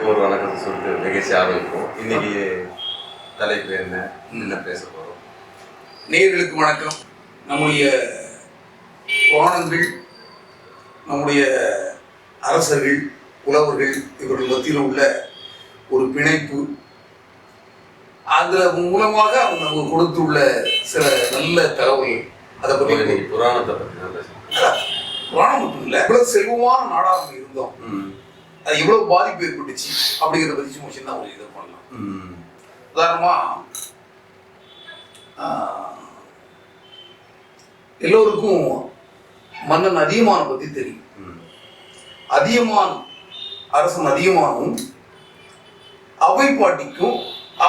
ஒரு வணக்கத்தை சொல்லிட்டு நிகழ்ச்சி ஆரம்பிப்போம். இன்னைக்கு தலைப்பு என்ன பேச போறோம்? நேயர்களுக்கு வணக்கம். நம்முடைய புராணங்கள், நம்முடைய அரசர்கள், புலவர்கள் இவர்கள் மத்தியில் உள்ள ஒரு பிணைப்பு, அது மூலமாக அவங்க நமக்கு கொடுத்துள்ள சில நல்ல தகவல்கள், அதை பற்றி புராணத்தை பற்றி தான் பேசுறோம். புராணம் மட்டும் இல்லை, இவ்வளவு செல்வமான நாடாக நம்ம இருந்தோம், அது எவ்வளவு பாதிப்பு ஏற்பட்டுச்சு அப்படிங்கிறத பற்றி சும்மா சின்ன ஒரு இதை பண்ணலாம். உதாரணமா எல்லோருக்கும் மன்னன் அதியமானை பத்தி தெரியும். அதியமான், அரசன் அதியமானும் அவை பாட்டிக்கும்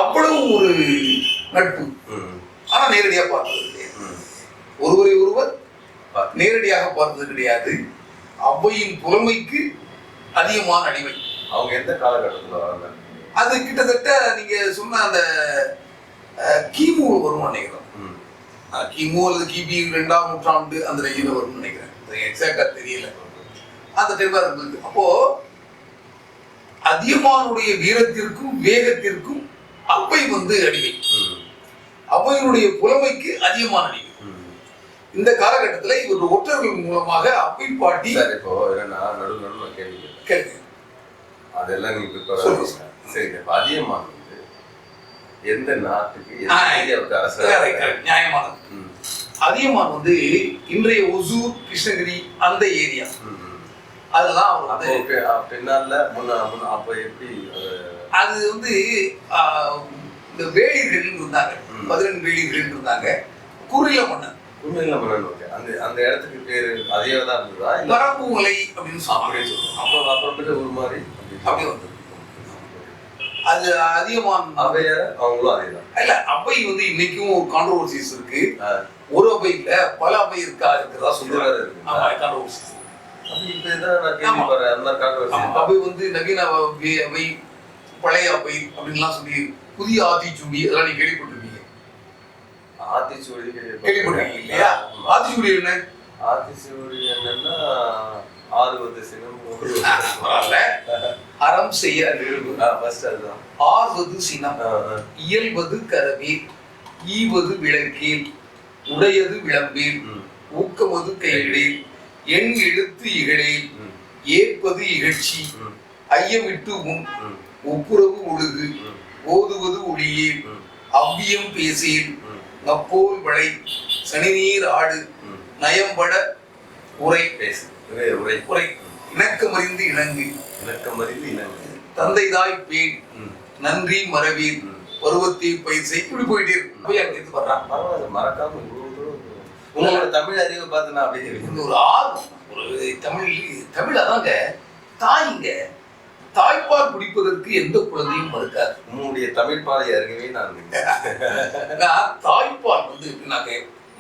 அவ்வளவு ஒரு நட்பு. ஆனா நேரடியாக பார்த்தது இல்லையா, ஒருவரை ஒருவர் நேரடியாக பார்த்தது கிடையாது. அவையின் புலமைக்கு அதிகமான அடிமை. அவங்க எந்த காலகட்டத்தில் வராங்க? அது கிட்டத்தட்ட நீங்க சொன்ன அந்த கிமு வரும் நினைக்கிறோம். கிமு அல்லது கிபி 2ஆம் நூற்றாண்டு அந்த ரேஞ்சில் வரும்னு நினைக்கிறேன், எக்ஸாக்டா தெரியல. அந்த டைம்ல இருந்தது. அப்போ அதியமானுடைய வீரத்திற்கும் வேகத்திற்கும் அவை அடிமை, அவையினுடைய புலமைக்கு அதிகமான அடிமை. இந்த காலகட்டத்தில் இவருடைய ஒற்றர்கள் மூலமாக அவை பாட்டி இப்போ என்னன்னா நடுவில் கேள்வி கேளுங்க, அதெல்லாம் நீங்க சரி. அதியமான் எந்த நாட்டுக்கு நியாயமானது. அதியமான் இன்றைய ஒசூர், கிருஷ்ணகிரி அந்த ஏரியா, அதெல்லாம் அவர் பின்னால அப்ப எப்படி அது இந்த வேலிகள் இருந்தாங்க, 12 வேலிகள் இருந்தாங்க. குறுநில மன்னன், குறுநில மன்னன். அந்த இடத்துக்கு பேரு அதே தான் இருந்ததா? பரம்பு மலை அப்படின்னு சொல்லுவாங்க. அப்புறமேட்டு ஒரு மாதிரி அப்படி வந்தது. அது அதிகமான அவையார அவங்களும் அதேதான் இல்ல. அவை இன்னைக்கும் ஒரு கான்ட்ரோவர்சிஸ் இருக்கு. ஒரு அவை இல்ல, பல அவை இருக்கிறதா சொல்றாரு. கான்ட்ரோவர்சிஸ். அவை நவீன அவை, பழைய அவை அப்படின்லாம் சொல்லி, புதிய ஆத்திச்சூடி அதெல்லாம் நீங்க கேள்விப்பட்டிருப்பீங்க. ஆத்திச்சூடி கேள்விப்பட்டிருக்கீங்க இல்லையா? ஆத்திச்சூடி என்ன? ஆத்திச்சூடி என்னன்னா ஆறுவது சினம், அறம் செய்ய ஆறுவது சினம், இயல்வது கரவே, ஈவது விளக்கேல், உடையது விளம்பேல், ஊக்கமது கையிடேல், எண் எழுத்து இகழேல், ஏற்பது இகழ்ச்சி, ஐயமிட்டு உன், ஒப்புரவு ஒழுகு, ஓதுவது ஒளியேல், அவ்வியம் பேசேல், நப்போல் வளை, சனிநீர் ஆடு, நயம்பட உரை பேசு, உரை இணக்கமறிந்து இணங்கு, தந்தை தாய் பேன், நன்றி மறவீர், பருவத்தை பயிர் செய். இப்படி போயிட்டே இருக்கு. மறக்காம உங்களோட தமிழ் அறிவை பார்த்து நான் அப்படியே ஒரு ஆர்வம், ஒரு தமிழ் அதாங்க தாய்ங்க. தாய்ப்பால் குடிப்பதற்கு எந்த குழந்தையும் மறுக்காது. உங்களுடைய தமிழ் பாலை அறிவே நான் தாய்ப்பால் எப்படின்னாங்க,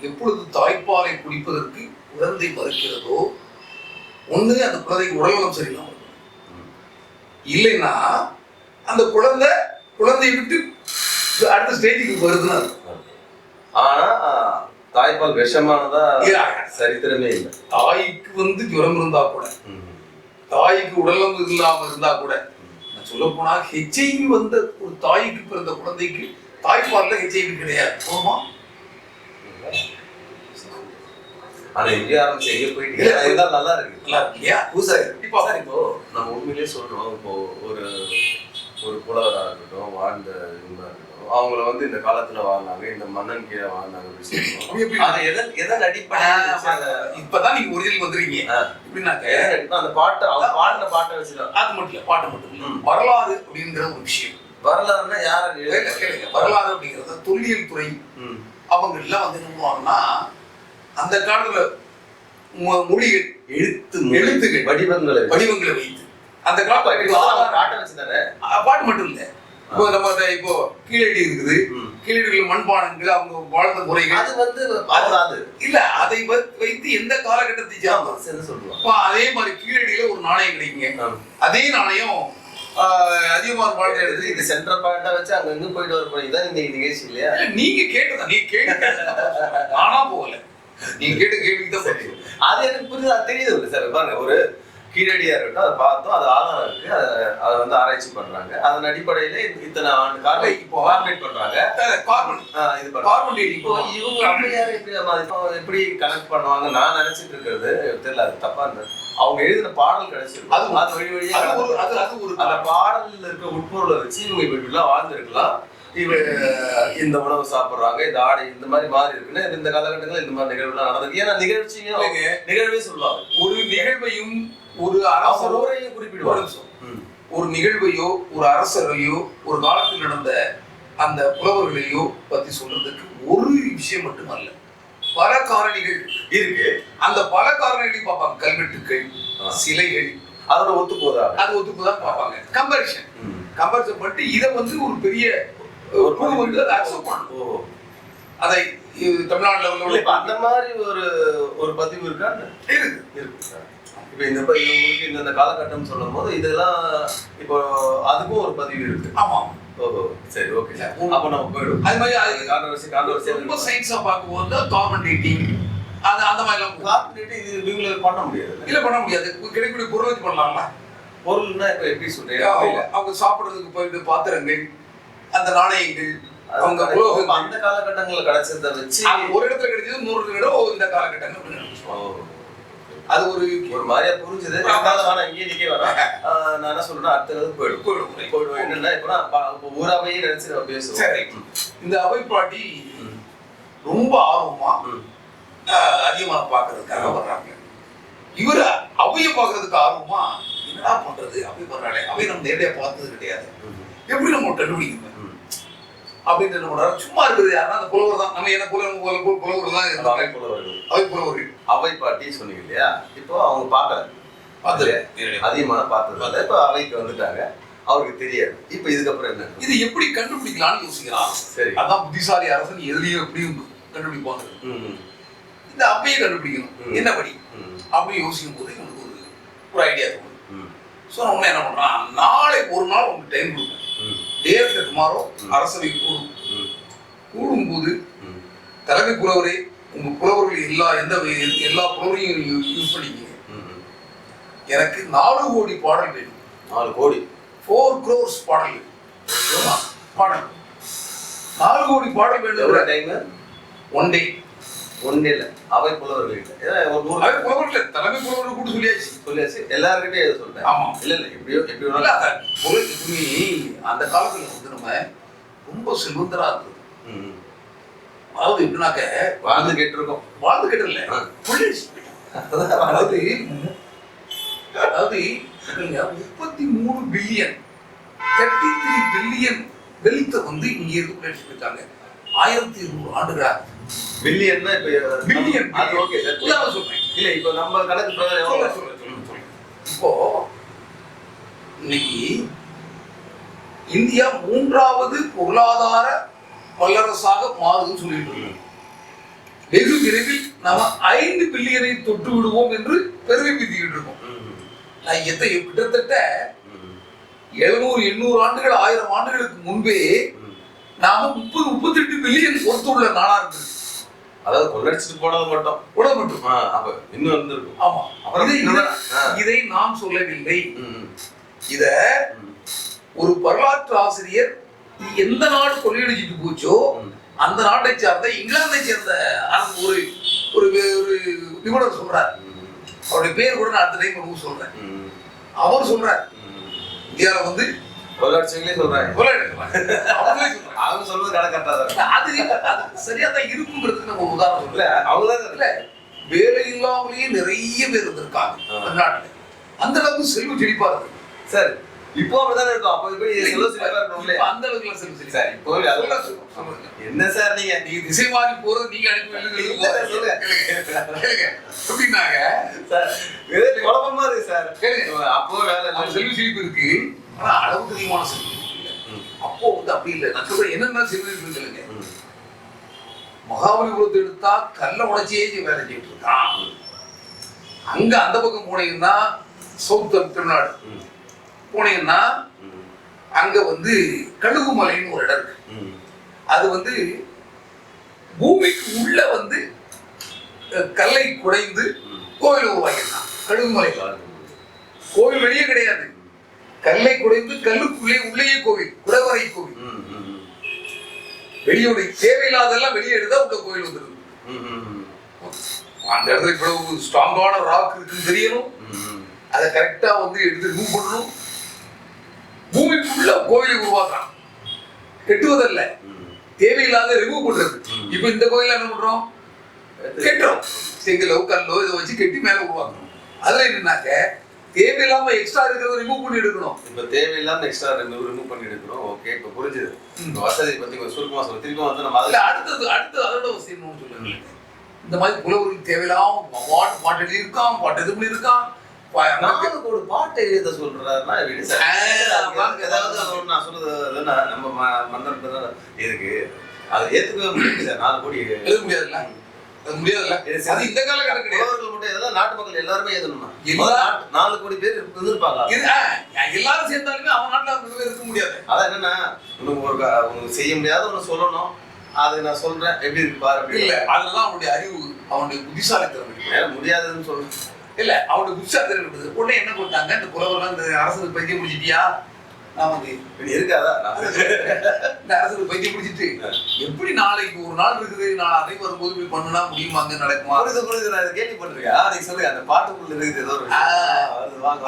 எப்பொழுது தாய்ப்பாலை குடிப்பதற்கு குழந்தை மறுக்கிறதோ, ஒண்ணு அந்த குழந்தைக்கு உடல்நலம் சரியில்லாம இருக்கும், இல்லைன்னா அந்த குழந்தையை விட்டு அடுத்த ஸ்டேஜுக்கு வருதுன்னு இருக்கும். ஆனா தாய்ப்பால் விஷமானதா சரித்திரமே இல்லை. தாய்க்கு ஜுரம் இருந்தா கூட, தாய்க்கு உடல்நலம் இல்லாம இருந்தா கூட, சொல்ல போனா ஹெச்ஐவி ஒரு தாய்க்கு பிறந்த குழந்தைக்கு தாய்ப்பால்ல ஹெச்ஐவி கிடையாது. போமா? ஆனா இங்கே ஆரம்பிச்சு எங்க போயிட்டு நல்லா இருக்கு, நல்லா இருக்கு இல்லையா? புதுசா இப்போ நம்ம உண்மையிலேயே சொல்றோம். இப்போ ஒரு புலவராக இருக்கட்டும், வாழ்ந்த இவங்களா இருக்கட்டும், அவங்கள இந்த காலத்துல வாழ்ந்தாங்க, இந்த மன்னன் கீழே வாழ்ந்தாங்க. எதன் அடிப்படை இப்பதான் நீங்க ஒரிஜினல் வந்துருக்கீங்க. எப்படின்னாக்க அந்த பாட்டு, அவங்க பாடின பாட்டை வச்சுதான். அது மட்டும் இல்ல, பாட்டு மட்டும் இல்ல, வரலாறு அப்படிங்கிற ஒரு விஷயம். வரலாறுனா யார கேளுங்க. வரலாறு அப்படிங்கிறது தொல்லியல் துறை அவங்க எல்லாம் என்னவாங்கன்னா, அந்த காலத்துல மொழிகள், எழுத்துகள், வடிவங்களை வைத்து அந்த காலத்துல பாட்டை வச்சுதானே. பாட்டு மட்டும் இல்ல, இப்போ நம்ம இப்போ கீழடி இருக்குது, கீழடியில் மண்பானங்கள், அவங்க வாழ்ந்த முறைகள், அது இல்ல அதை வைத்து எந்த காலகட்டத்தை சொல்லுவாங்க. அதே மாதிரி கீழடியில ஒரு நாணயம் கிடைக்குங்க. அதே நாணயம் அதிகமாக வாழ்ந்த இடத்துல இது சென்ட்ரல் பாயிண்டா வச்சு அங்க இங்க போயிட்டு வர போறீங்க. இதான் இந்த நிகழ்ச்சி இல்லையா? நீங்க கேட்டதா, நீங்க கேட்டு ஆனா போகல, நீங்க கேட்ட கேள்விக்கு தான். அது எனக்கு புரியுது, தெரியுது சார். பாருங்க, ஒரு கீழடியா இருக்கட்டும், அதை பார்த்தோம், அது ஆதாரம் இருக்கு, அதை வந்து ஆராய்ச்சி பண்றாங்க. அதன் அடிப்படையில இத்தனை ஆண்டு கார்பன் இப்போ கார்பரேட் பண்றாங்க. இது கார்பன் டேட்டிங். இப்போ இவங்க அப்படியாரு எப்படி கனெக்ட் பண்ணுவாங்க நான் நினைச்சிட்டு இருக்கிறது தெரியல, அது தப்பா இருந்தது. அவங்க எழுதின பாடல் கிடைச்சிருக்கும், அது வழி வழியா அந்த பாடல்ல இருக்க உட்பொருளை வச்சு இவங்க இப்படிலாம் வாழ்ந்துருக்கலாம். இவன் இந்த உணவு சாப்பிடுறாங்க, இந்த ஆடை இந்த மாதிரி மாறி இருக்குன்னு இந்த காலகட்டங்களில் இந்த மாதிரி நிகழ்வுலாம் நடந்தது. ஏன்னா நிகழ்ச்சியும் நிகழ்வே சொல்லுவாங்க. ஒரு நிகழ்வையும் ஒரு அரசரையும் குறிப்பிடுவாங்க. ஒரு நிகழ்வையோ ஒரு அரசரையோ ஒரு காலத்தில் நடந்த அந்த புலவர்களையோ பத்தி சொல்றதுக்கு ஒரு விஷயம் மட்டுமல்ல, பல காரணிகள் இருக்கு. அந்த பல காரணிகளையும் பார்ப்பாங்க. கல்வெட்டுக்கள், சிலைகள், அதோட ஒத்துப்போதா அது ஒத்துப்போதா பார்ப்பாங்க. கம்பேரிசன் பண்ணிட்டு இதை வந்து ஒரு பெரிய குழு வந்து அதை அக்செப்ட் பண்ணும். அதை தமிழ்நாட்டுல உள்ள அந்த மாதிரி ஒரு பதிவு இருக்கா? இருக்கு. இப்ப உங்களுக்கு இந்த காலகட்டம் சொல்லும் போது இதெல்லாம் இப்போ அதுக்கும் ஒரு பதிவு இருக்கு. ஆமா. ஓஹோ, சரி, ஓகே சார். அப்ப நம்ம போயிடும். அது மாதிரி கான்ட்ரோவர்சி ரொம்ப சயின்ஸா பார்க்கும்போது கார்பன் டேட்டிங் அந்த மாதிரி எல்லாம் கார்பன் டேட்டிங் இது இவங்களை பண்ண முடியாது. இல்ல பண்ண முடியாது. கிடைக்கக்கூடிய பொருள் வச்சு பண்ணலாம்ல. பொருள்னா இப்ப எப்படி சொல்றீங்க? அவங்க சாப்பிடுறதுக்கு போயிட்டு பாத்திரங்கள், அந்த நாணயங்கள், அவங்க அந்த காலகட்டங்கள்ல கிடைச்சதை வச்சு ஒரு இடத்துல கிடைச்சது 100 இடம் இந்த காலகட்டங்கள். அது ஒரு மாதிரியா புரிஞ்சது. ஆனா இங்கே நிக்க வரேன். நான் என்ன சொல்றேன், அடுத்தது போயிடும். என்னன்னா இப்போ ஒரு அவையை நினைச்சு நம்ம பேசுவோம். இந்த அவை பாட்டி ரொம்ப ஆர்வமா அதிகமா பாக்குறதுக்காக வர்றாங்க. இவரு அவைய பாக்குறதுக்கு ஆர்வமா என்னடா பண்றது, அவை வர்றாளே, அவை நம்ம நேரடியா பார்த்தது கிடையாது, எப்படி நம்ம கண்டுபிடிக்கணும் அப்படின்னு என்ன பண்றாரு. சும்மா இருக்குது யாருன்னா அந்த புலவர் தான். நம்ம என்ன புலவர் தான் அவை புலவர்கள். அவை பாட்டி சொன்னீங்க இல்லையா? இப்போ அவங்க பார்க்கல, அதிகமான பார்த்தது. இப்போ அவைக்கு வந்துட்டாங்க, அவருக்கு தெரியாது. இப்போ இதுக்கப்புறம் என்ன, இது எப்படி கண்டுபிடிக்கலாம்னு யோசிக்கிறான். சரி, அதான் புத்திசாலி அரசன் எதுலையும் எப்படி கண்டுபிடிப்பாங்க. இந்த அவையை கண்டுபிடிக்கணும், என்ன படி அப்படின்னு யோசிக்கும் போது எனக்கு ஒரு ஐடியா தோணும். ஸோ அவங்க என்ன பண்றான், நாளை ஒரு நாள் உங்களுக்கு டைம் கொடுங்க, டே ஆஃப்டர் டுமாரோ அரசவை கூடும் போது தலைமை புலவரே, உங்க புலவர்கள் எல்லா புலவரையும் யூஸ் பண்ணிக்கீங்க. எனக்கு 4 கோடி பாடல் வேணும். 4 கோடி 4 crores பாடல் பாடல் 4 கோடி பாடல் வேணும். டைம் ஒன் டேல அவை புலவர்கள் புலவர்கள் தலைமை புலவர்கள் கூட சொல்லியாச்சு. எல்லாருக்கிட்டே சொல்றேன். ஆமா, இல்ல எப்படியோ அந்த காலத்துல வந்து நம்ம ரொம்ப செல்வந்தரா இருந்தது. அதாவது எப்படின்னாக்க வாழ்ந்து கேட்டிருக்கோம். வாழ்ந்து கேட்டல அதாவது 33 பில்லியன் 33 பில்லியன் வெல்த் வந்து இங்க இருந்து இருக்காங்க. 1200 ஆண்டுகளா. பில்லியன்னா இப்ப பில்லியன் அது ஓகே சார், சொல்றேன். இல்ல இப்போ நம்ம கணக்கு பிரகாரம் சொல்றேன். இப்போ இன்னைக்கு இந்தியா 3வது பொருளாதார வல்லரசாக மாறுதுன்னு சொல்லிட்டு இருக்கோம். வெகு விரைவில் நாம 5 பில்லியனை தொட்டு விடுவோம் என்று பெருமை பீத்திக்கிட்டு இருக்கோம். கிட்டத்தட்ட 700-800 ஆண்டுகள் 1000 ஆண்டுகளுக்கு முன்பே நாம 30-38 பில்லியன் பொறுத்துள்ள நாடா இருக்கு. அதாவது கொள்ளடிச்சிட்டு போனது மட்டும் அப்ப இன்னும் இருந்திருக்கும். ஆமா, இதை நாம் சொல்லவில்லை. இத ஒரு வரலாற்று ஆசிரியர் எந்த நாடு கொள்ளையடிச்சிட்டு போச்சோ அந்த நாட்டை சேர்ந்த இங்கிலாந்தை சேர்ந்த ஒரு ஒரு நிபுணர் சொல்றார். அவருடைய பேர் கூட நான் அடுத்த டைம் சொல்றேன். அவர் சொல்றார், இந்தியாவில வந்து கொள்ளடிச்சவங்களே சொல்றாங்க. அவங்க சொல்றது கரெக்டா அது சரியா தான் இருக்குங்கிறதுக்கு நம்ம உதாரணம் இல்ல. அவங்கதான் இல்ல, வேலை இல்லாமலேயே நிறைய பேர் இருந்திருக்காங்க தமிழ்நாட்டுல. அந்த அளவுக்கு செல்வ செழிப்பா இருக்கு சார். இப்போ அப்படிதான் இருக்கும். அப்போ செல்வ செழிப்பா இருக்கும். அந்த அளவுக்கு செல்வ செழிப்பா சார். இப்போ என்ன சார் நீங்க திசை மாறி போறது நீங்க அனுப்பி அப்படின்னாங்க சார். குழப்பமா இருக்கு சார். அப்போ வேலை செல்வ செழிப்பு இருக்கு, ஆனா அளவுக்கு அதிகமான செல்வ செழிப்பு இல்லை. அப்போ வந்து அப்படி இல்லை. நான் சொல்றேன் என்னென்ன செல்வ செழிப்பு இல்லைங்க. மகாபலிபுரத்தை எடுத்தா கல்ல உடைச்சியே வேலை செஞ்சுட்டு இருக்கான். அங்க அந்த பக்கம் போனீங்கன்னா சவுத் தமிழ்நாடு போனீங்கன்னா அங்க வந்து கழுகுமலைன்னு ஒரு இடம் இருக்கு. அது வந்து பூமிக்கு உள்ள வந்து கல்லை குடைந்து கோயில் உருவாக்கிட்டான். கழுகுமலை கோவில் வெளியே கிடையாது, கல்லை குடைந்து கல்லுக்குள்ளே உள்ளேயே கோவில், குடவரை கோவில். வெளியோட தேவையில்லாதெல்லாம் வெளியே எடுத்தா உள்ள கோவில் வந்துருது. அந்த இடத்துல இவ்வளவு ஸ்ட்ராங்கான ராக் இருக்குன்னு தெரியணும், அதை கரெக்டா வந்து எடுத்து ரிமூவ் பண்ணணும். பூமிக்குள்ள கோவிலை உருவாக்கலாம், கெட்டுவதல்ல, தேவையில்லாத ரிமூவ் பண்றது. இப்ப இந்த கோயில என்ன பண்றோம், கெட்டுறோம், செங்கலோ கல்லோ இதை வச்சு கெட்டி மேல உருவாக்கணும். அதுல என்னன்னாக்க தேவையில்லாம எக்ஸ்ட்ரா இருக்கிறத ரிமூவ் பண்ணி எடுக்கணும். இப்ப தேவையில்லாம எக்ஸ்ட்ரா ரிமூவ் பண்ணி எடுக்கணும். ஓகே, இப்ப புரிஞ்சுது. வசதி பத்தி கொஞ்சம் சுருக்கமா சொல்ல, திருப்பி வந்து நம்ம அதுல அடுத்தது அதோட வசதின்னு சொல்லுங்க. இந்த மாதிரி புலவர்களுக்கு தேவையில்லாம பாட்டு எழுதி இருக்கான், பாட்டு எது பண்ணி இருக்கான், ஒரு பாட்டு எழுத சொல்றாருன்னா ஏதாவது நான் சொல்றது நம்ம மன்னர் இருக்கு, அதை ஏத்துக்கவே முடியாது சார். 4 கோடி எழுத முடியாதுல்ல, அது முடியாதுல்ல. அது இந்த காலகட்டம் கிடையாது. மட்டும் எல்லாம் நாட்டு மக்கள் எல்லாருமே எழுதணுமா? 4 கோடி பேர் இருந்திருப்பாங்க. எல்லாரும் சேர்ந்தாலுமே அவன் நாட்டுல இருக்க முடியாது. அதான் என்னன்னா, உனக்கு செய்ய முடியாத ஒண்ணு சொல்லணும், அது நான் சொல்றேன் எப்படி இருக்கு பாரு. அப்படி இல்ல, அதுலதான் அவனுடைய அறிவு, அவனுடைய புத்திசாலித்தனம். முடியாதுன்னு சொல்றேன் இல்ல, அவனுடைய புத்திசாலித்தனம் இருக்குது. உடனே என்ன போட்டாங்க, இந்த புலவர்கள் இந்த அரசு பைத்தியம் முடிச்சிட்டியா, நான் வந்து இருக்காதா இந்த அரசு பைத்தியம் முடிச்சிட்டு எப்படி நாளைக்கு ஒரு நாள் இருக்குது, நான் அதை வரும்போது இப்படி பண்ணுனா முடியுமா, அங்க நடக்குமா? நான் கேள்விப்பட்டிருக்கேன். நீங்க சொல்லுங்க, அந்த பாட்டுக்குள்ள இருக்குது ஏதோ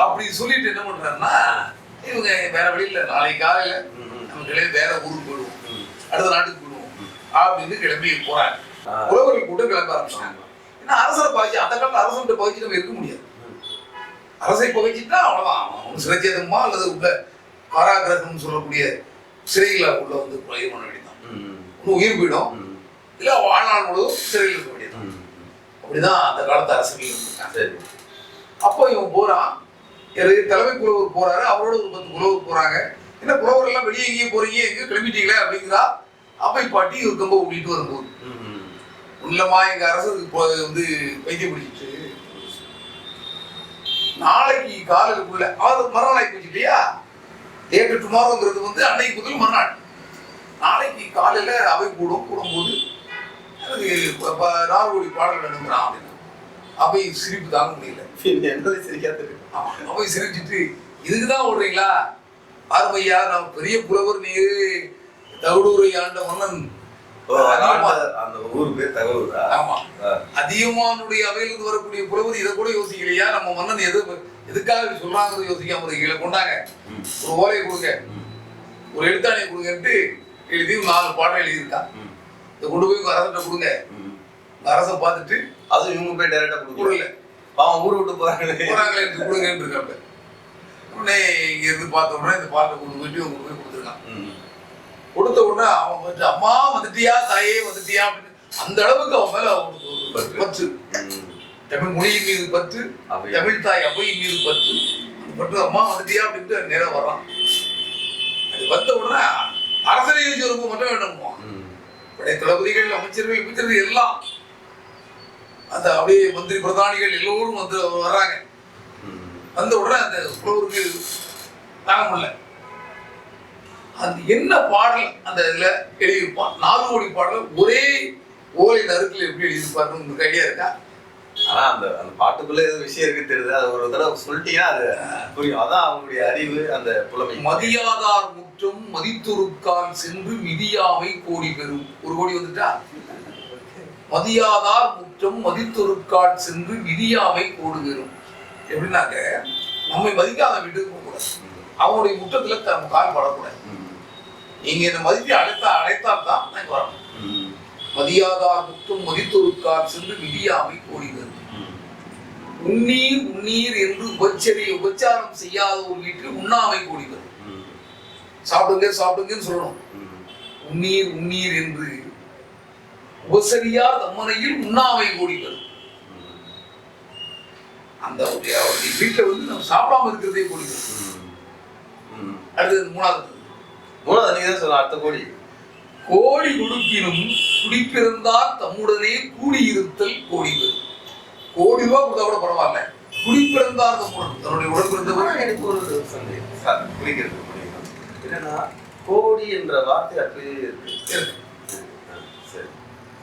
அப்படி சொல்லிட்டு என்ன பண்றாருன்னா, இவங்க வேற வழி இல்ல, நாளைக்கு காலையில நம்ம கிளம்பி வேற ஊருக்கு போயிடுவோம், அடுத்த நாட்டுக்கு போயிடுவோம் அப்படின்னு கிளம்பி போறாங்க. உறவுகள் கூட கிளம்ப ஆரம்பிச்சாங்க. ஏன்னா அரசரை பகிச்சு, அந்த காலத்துல அரசன் பகிச்சு நம்ம இருக்க முடியாது. அரசை பகிச்சுட்டா அவ்வளவுதான், சிறைச்சேதமா அல்லது உள்ள காராகிரகம் சொல்லக்கூடிய சிறைகளை உள்ள வந்து இது பண்ண வேண்டியதான். ஒன்னும் உயிர் போயிடும், இல்ல வாழ்நாள் முழுவதும் சிறையில் இருக்க வேண்டியதான். அப்படிதான் அந்த காலத்து அரசுகள் இருந்திருக்காங்க. அப்போ இவன் போறான், தலைமை புலவர் போறாரு, அவரோட ஒரு 10 புலவர் போறாங்க. என்ன புலவர் எல்லாம் வெளியே எங்கேயும் போறீங்க, எங்க கிளம்பிட்டீங்களே அப்படிங்கிறா அவை பாட்டி ஒரு கம்ப ஓடிட்டு வரும்போது, உள்ளமா எங்க அரசுக்கு வந்து பைத்தியம் பிடிச்சிட்டு நாளைக்கு காலையிலுக்குள்ள அது மறுநாளைக்கு போச்சு இல்லையா, டேட்டு டுமாரோங்கிறது வந்து அன்னைக்கு முதல் மறுநாள். நாளைக்கு காலையில அவை கூடும்போது எனக்கு 4 கோடி பாடல் வேணுங்கிறான் அப்படின்னு அவை சிரிப்பு தாங்க முடியல. அவை சிரிச்சுட்டு, இதுக்குதான் ஓடுறீங்களா ஆர்மையா, நான் பெரிய புலவர், நீ தகடூரை ஆண்ட மன்னன், அந்த ஊரு பேர் தகவல். ஆமா, அதிகமானுடைய அவையிலிருந்து வரக்கூடிய புலவர் இதை கூட யோசிக்கலையா, நம்ம மன்னன் எதுக்காக சொல்றாங்க யோசிக்காம கீழே கொண்டாங்க, ஒரு ஓலையை கொடுங்க, ஒரு எழுத்தாணியை கொடுங்கன்ட்டு எழுதி 4 பாடம் எழுதியிருக்கான். இதை கொண்டு போய் அரசன்ட்ட கொடுங்க. அரசை பார்த்துட்டு அதுவும் இவங்க போய் டைரக்டா கொடுக்கல, அவன் ஊரை விட்டு போறாங்களே கொடுங்கன்னு இருக்காங்க. உடனே இங்க இருந்து பார்த்த உடனே இந்த பாட்டை கொண்டு போயிட்டு இவங்க போய் கொடுத்துருக்கான். கொடுத்த உடனே அவன் வந்து அம்மா வந்துட்டியா, தாயே வந்துட்டியா அப்படின்னு அந்த அளவுக்கு அவன் மேல அவனுக்கு ஒரு பற்று, தமிழ் மொழியின் மீது பற்று, தமிழ் தாய் அவையின் மீது பற்று, பற்று அம்மா வந்துட்டியா அப்படின்ட்டு நேரம் வர்றான். அது வந்த உடனே அரசனை ரொம்ப மட்டும் வேண்டுமா, படை தளபதிகள், அமைச்சர்கள் எல்லாம் அந்த அப்படியே மந்திரி பிரதானிகள் எல்லோரும் வந்து வர்றாங்க. வந்த உடனே அந்த புலவருக்கு தாங்க முடியல. அது என்ன பாடல் அந்த இதுல எழுதியிருப்பான், 4 கோடி பாடல் ஒரே ஓலை நறுக்கில் எப்படி எழுதியிருப்பாருன்னு உங்களுக்கு ஐடியா இருக்கா? ஆனா அந்த பாட்டுக்குள்ள ஏதோ விஷயம் இருக்கு தெரியுது, அது ஒரு தடவை சொல்லிட்டீங்கன்னா அது புரியும். அதான் அவங்களுடைய அறிவு, அந்த புலமை. மதியாதார் முற்றும் மதித்துருக்கால் சென்று மிதியாமை கோடி பெறும். 1 கோடி வந்துட்டா, மதியாதார் முற்றும் மதித்துருக்கால் சென்று மிதியாமை கோடி பெறும். எப்படின்னாக்க நம்மை மதிக்காத வீட்டுக்கு போகக்கூடாது, அவனுடைய முற்றத்துல நம்ம கால் படக்கூடாது. நீங்க என்ன மதித்து அழைத்தால் தான் நான் வரணும். மதியாதார் முற்றும் மதித்தொருக்கால் சென்று மிதியாமை கோடி பெறும். உன்னீர் உன்னீர் என்று உபச்சாரம் செய்யாத ஒரு வீட்டில் உண்ணாமை கோடி பெறும். சாப்பிடுங்க சாப்பிடுங்கன்னு சொல்லணும். உன்னீர் உன்னீர் என்று உபசரியார் தம்மனையில் உண்ணாமை கோடி பெறும். அந்த வீட்டுல வந்து நம்ம சாப்பிடாம இருக்கிறதே கோடி பெறும். அடுத்தது 3வது நீங்க தான் சொல்ல, அடுத்த கோடி. கோடி கொடுப்பினும் குடிப்பிறந்தார் தம்முடனே கூடியிருத்தல் கோடி பெறும். கோடி ரூபாய் கொடுத்தா கூட பரவாயில்ல, குடிப்பிறந்தார் தம்முடன் தன்னுடைய உடன் பிறந்தவர். எனக்கு ஒரு சந்தேகம் புரிகிறது. என்னன்னா கோடி என்ற வார்த்தை அப்படியே இருக்கு.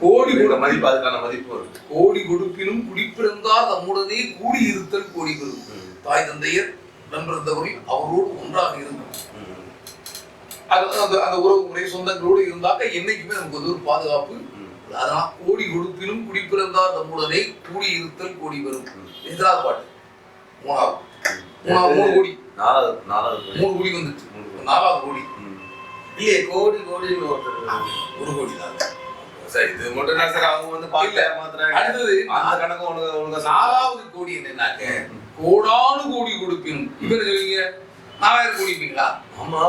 கோடி மதிப்பு, அதுக்கான மதிப்பு இருக்கு. கோடி கொடுப்பினும் குடிப்பிறந்தார் தம்முடனே கூடியிருத்தல் கோடி பெறும். தாய் தந்தையர் உடன்பிறந்தவர்கள் அவரோடு ஒன்றாக இருந்தோம். அந்த உறவு முறை சொந்தங்களோடு இருந்தாக்க என்னைக்குமே நமக்கு வந்து ஒரு பாதுகாப்பு. அதனால கோடி கொடுப்பினும் குடிப்பிறந்தார் நம்முடனே கூடி இருத்தல் கோடி வரும். எதிராக பாட்டு மூணு கோடி 3 கோடி வந்துச்சு. 4வது கோடி இல்லையே கோடி கோடின்னு ஒருத்தர் 1 கோடி தான். சரி, இது மட்டும் தான் சார். அவங்க வந்து அடுத்தது அந்த கணக்கு ஒழுங்கா 4வது கோடி என்னன்னாக்க கோடானு கோடி கொடுப்பினும். இப்ப என்ன சொல்லுவீங்க? 4000 கோடிப்பீங்களா? ஆமா,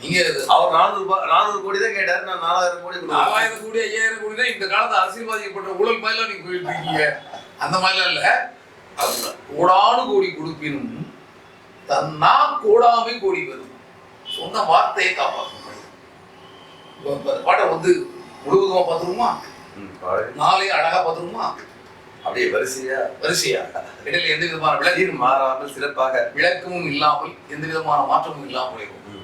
நீங்க அவர் 400 கோடி தான் கேட்டாரு. நான் 4000 கோடி 4000 கோடி 5000 கோடி தான் இந்த காலத்து அரசியல்வாதிக்கப்பட்ட ஊழல் மாதிரிலாம் நீங்க போயிருக்கீங்க. அந்த மாதிரிலாம் இல்ல. கோடானு கோடி கொடுப்பினும் தன்னா கோடாமை கோடி வரும். சொன்ன வார்த்தையை காப்பாற்ற பாட்டை வந்து முழுவதுமா பார்த்துருமா? நாளை அழகா பார்த்துருமா? அப்படியே வரிசையா இடையில எந்த விதமான விளக்கம் மாறாமல் சிறப்பாக விளக்கமும் இல்லாமல் எந்த விதமான மாற்றமும் இல்லாமல் இருக்கும்.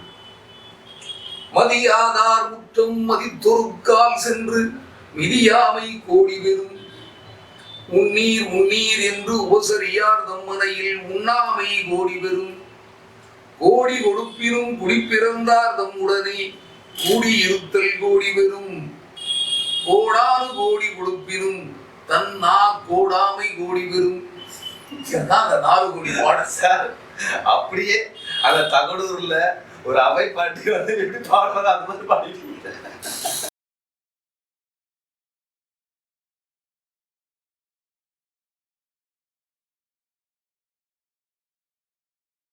மதியாதார் முற்றம் மதித்தொருக்கால் சென்று மிதியாமை கோடி பெறும். உன்னீர் என்று உபசரியார் தம்மனையில் உண்ணாமை கோடி பெறும். கோடி கொடுப்பினும் குடிப்பிறந்தார் தம்முடனே கூடி இருத்தல் கோடி பெறும். கோடானு கோடி கொடுப்பினும் தன்னா கோடாமை கோடி பெறும். அந்த 4 கோடி பாட சார். அப்படியே அந்த தகடூர்ல ஒரு அவை பாட்டி வந்து எப்படி பாடுறது அந்த மாதிரி பாடிட்டு